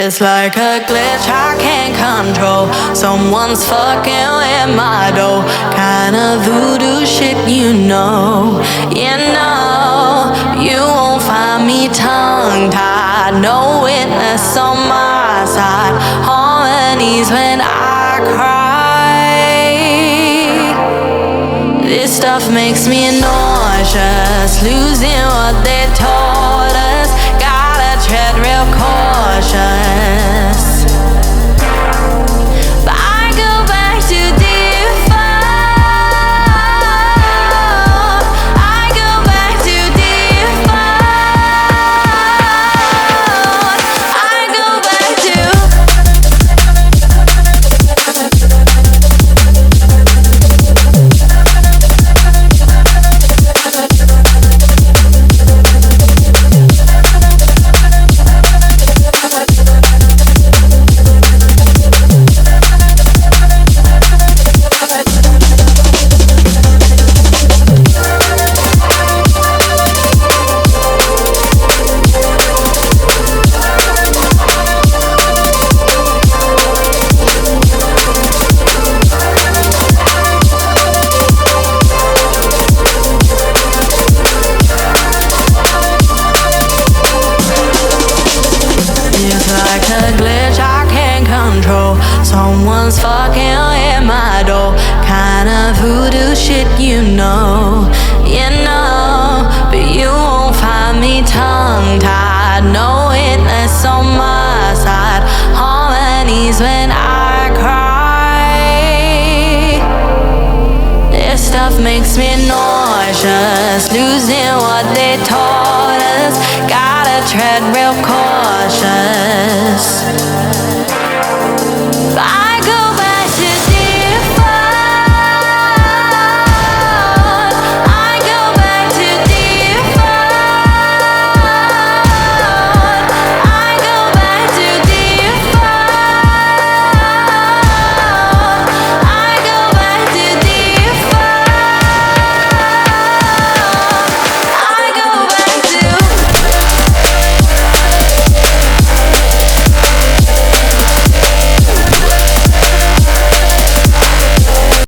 It's like a glitch I can't control. Someone's fucking with my dough. Kinda voodoo shit, you know. You know, you won't find me tongue-tied. No witness on my side. Harmonies when I cry. This stuff makes me nauseous. Losing what they taught us. Gotta tread real cautious. But I go back to default. I go back to default. I go back to someone's fucking with my door. Kinda voodoo shit, you know. You know, but you won't find me tongue-tied. No witness on my side. Harmonies when I cry. This stuff makes me nauseous. Losing what they taught us. Gotta tread real cautious.